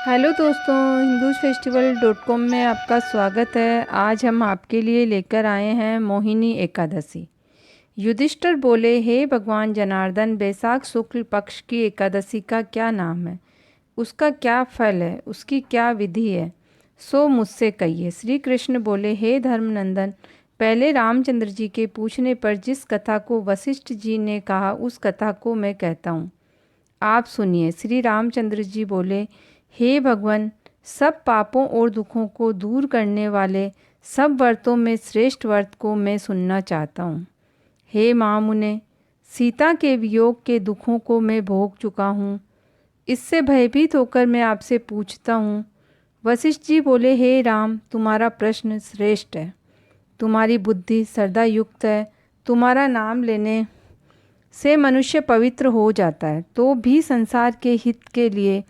Hello दोस्तों, Hindus फेस्टिवल.com में आपका स्वागत है। आज हम आपके लिए लेकर आए हैं मोहिनी एकादशी। युधिष्ठिर बोले, हे भगवान जनार्दन, बैसाख शुक्ल पक्ष की एकादशी का क्या नाम है, उसका क्या फल है, उसकी क्या विधि है, सो मुझसे कहिए। श्री कृष्ण बोले, हे धर्मनंदन, पहले रामचंद्र जी के पूछने पर जिस कथा को वशिष्ठ जी ने कहा उस कथा को मैं कहता हूँ, आप सुनिए। श्री रामचंद्र जी बोले, हे भगवान, सब पापों और दुखों को दूर करने वाले सब व्रतों में श्रेष्ठ व्रत को मैं सुनना चाहता हूँ। हे महामुने, सीता के वियोग के दुखों को मैं भोग चुका हूँ, इससे भयभीत होकर मैं आपसे पूछता हूँ। वशिष्ठ जी बोले, हे राम, तुम्हारा प्रश्न श्रेष्ठ है, तुम्हारी बुद्धि सदा युक्त है। तुम्हारा नाम लेने से मनुष्य पवित्र हो जाता है, तो भी संसार के हित के लिए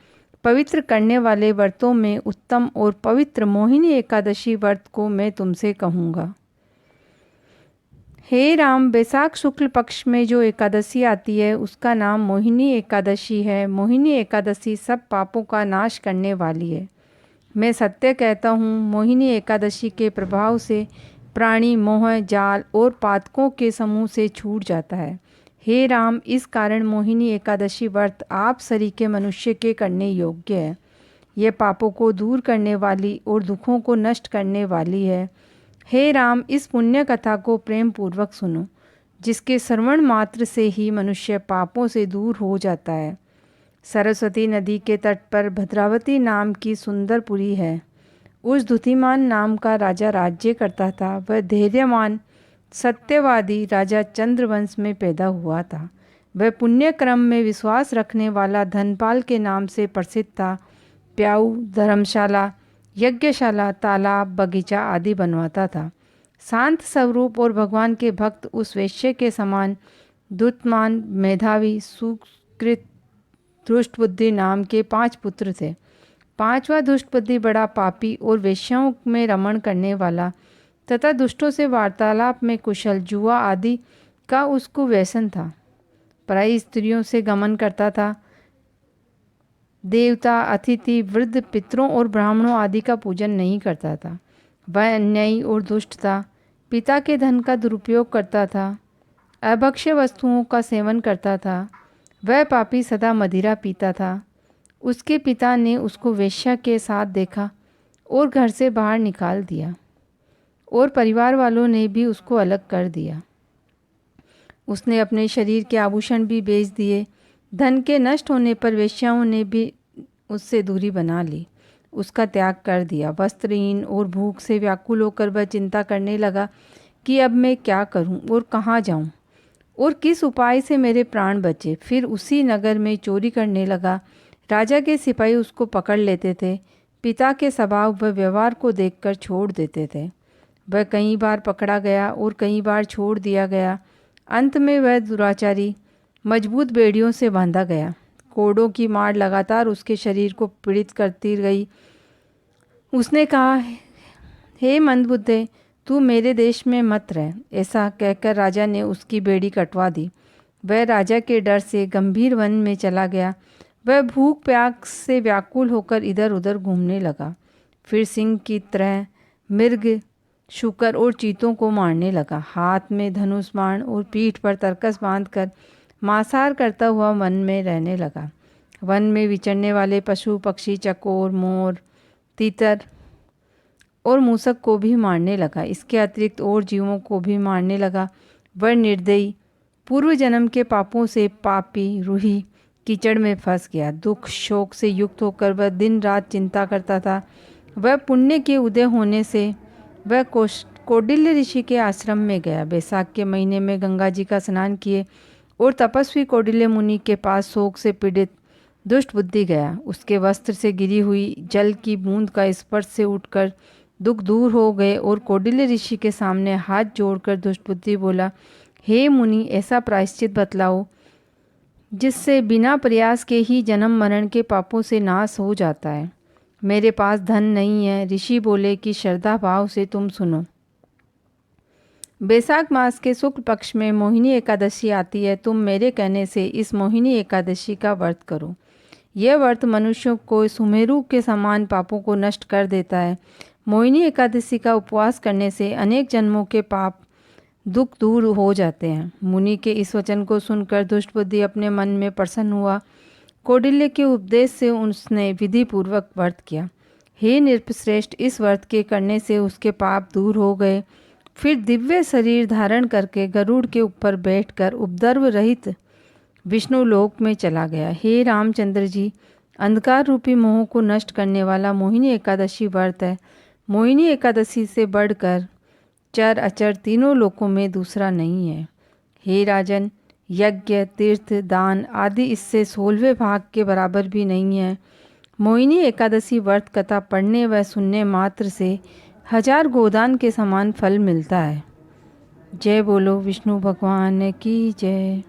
पवित्र करने वाले व्रतों में उत्तम और पवित्र मोहिनी एकादशी व्रत को मैं तुमसे कहूँगा। हे राम, बैसाख शुक्ल पक्ष में जो एकादशी आती है उसका नाम मोहिनी एकादशी है। मोहिनी एकादशी सब पापों का नाश करने वाली है। मैं सत्य कहता हूँ, मोहिनी एकादशी के प्रभाव से प्राणी मोह, जाल और पातकों के समूह से छूट जाता है। हे राम, इस कारण मोहिनी एकादशी व्रत आप सरीखे मनुष्य के करने योग्य है। यह पापों को दूर करने वाली और दुखों को नष्ट करने वाली है। हे राम, इस पुण्य कथा को प्रेम पूर्वक सुनो, जिसके श्रवण मात्र से ही मनुष्य पापों से दूर हो जाता है। सरस्वती नदी के तट पर भद्रावती नाम की सुंदरपुरी है। उस द्युतिमान नाम का राजा राज्य करता था। वह धैर्यवान सत्यवादी राजा चंद्रवंश में पैदा हुआ था। वह पुण्य क्रम में विश्वास रखने वाला धनपाल के नाम से प्रसिद्ध था। प्याऊ, धर्मशाला, यज्ञशाला, तालाब, बगीचा आदि बनवाता था। शांत स्वरूप और भगवान के भक्त उस वेश्य के समान दुष्टमान, मेधावी, सुकृत, दुष्ट बुद्धि नाम के 5 पुत्र थे। पांचवा दुष्ट बुद्धि बड़ा पापी और वेश्याओं में रमण करने वाला तथा दुष्टों से वार्तालाप में कुशल, जुआ आदि का उसको व्यसन था। पराई स्त्रियों से गमन करता था। देवता, अतिथि, वृद्ध, पितरों और ब्राह्मणों आदि का पूजन नहीं करता था। वह अन्यायी और दुष्ट था। पिता के धन का दुरुपयोग करता था। अभक्ष्य वस्तुओं का सेवन करता था। वह पापी सदा मदिरा पीता था। उसके पिता ने उसको वेश्या के साथ देखा और घर से बाहर निकाल दिया, और परिवार वालों ने भी उसको अलग कर दिया। उसने अपने शरीर के आभूषण भी बेच दिए। धन के नष्ट होने पर वेश्याओं ने भी उससे दूरी बना ली, उसका त्याग कर दिया। वस्त्रहीन और भूख से व्याकुल होकर वह चिंता करने लगा कि अब मैं क्या करूं और कहाँ जाऊं और किस उपाय से मेरे प्राण बचे। फिर उसी नगर में चोरी करने लगा। राजा के सिपाही उसको पकड़ लेते थे। पिता के स्वभाव व व्यवहार को देखकर छोड़ देते थे। वह कई बार पकड़ा गया और कई बार छोड़ दिया गया। अंत में वह दुराचारी मजबूत बेड़ियों से बांधा गया। कोड़ों की मार लगातार उसके शरीर को पीड़ित करती गई। उसने कहा, हे मंदबुद्धे, तू मेरे देश में मत रह। ऐसा कहकर राजा ने उसकी बेड़ी कटवा दी। वह राजा के डर से गंभीर वन में चला गया। वह भूख प्यास से व्याकुल होकर इधर उधर घूमने लगा। फिर सिंह की तरह मृग, शूकर और चीतों को मारने लगा। हाथ में धनुष बाण और पीठ पर तरकस बांधकर मांसाहार करता हुआ वन में रहने लगा। वन में विचरने वाले पशु पक्षी, चकोर, मोर, तीतर और मूसक को भी मारने लगा। इसके अतिरिक्त और जीवों को भी मारने लगा। वह निर्दयी पूर्व जन्म के पापों से पापी रूही कीचड़ में फंस गया। दुख शोक से युक्त होकर वह दिन रात चिंता करता था। वह पुण्य के उदय होने से वह कौटिल्य ऋषि के आश्रम में गया। बैसाख के महीने में गंगा जी का स्नान किए और तपस्वी कौटिल्य मुनि के पास शोक से पीड़ित दुष्ट बुद्धि गया। उसके वस्त्र से गिरी हुई जल की बूंद का स्पर्श से उठकर दुख दूर हो गए और कौटिल्य ऋषि के सामने हाथ जोड़कर दुष्ट बुद्धि बोला, हे मुनि, ऐसा प्रायश्चित बतलाओ जिससे बिना प्रयास के ही जन्म मरण के पापों से नाश हो जाता है। मेरे पास धन नहीं है। ऋषि बोले कि श्रद्धा भाव से तुम सुनो। बैसाख मास के शुक्ल पक्ष में मोहिनी एकादशी आती है। तुम मेरे कहने से इस मोहिनी एकादशी का व्रत करो। यह व्रत मनुष्यों को सुमेरु के समान पापों को नष्ट कर देता है। मोहिनी एकादशी का उपवास करने से अनेक जन्मों के पाप दुख दूर हो जाते हैं। मुनि के इस वचन को सुनकर दुष्ट बुद्धि अपने मन में प्रसन्न हुआ। कौटिल्य के उपदेश से उसने विधि पूर्वक व्रत किया। हे नृपश्रेष्ठ, इस व्रत के करने से उसके पाप दूर हो गए। फिर दिव्य शरीर धारण करके गरुड़ के ऊपर बैठकर उपद्रव रहित विष्णु लोक में चला गया। हे रामचंद्र जी, अंधकार रूपी मोह को नष्ट करने वाला मोहिनी एकादशी व्रत है। मोहिनी एकादशी से बढ़कर चर अचर तीनों लोकों में दूसरा नहीं है। हे राजन, यज्ञ, तीर्थ, दान आदि इससे 16वें भाग के बराबर भी नहीं है। मोहिनी एकादशी व्रत कथा पढ़ने व सुनने मात्र से 1000 गोदान के समान फल मिलता है। जय बोलो विष्णु भगवान की जय।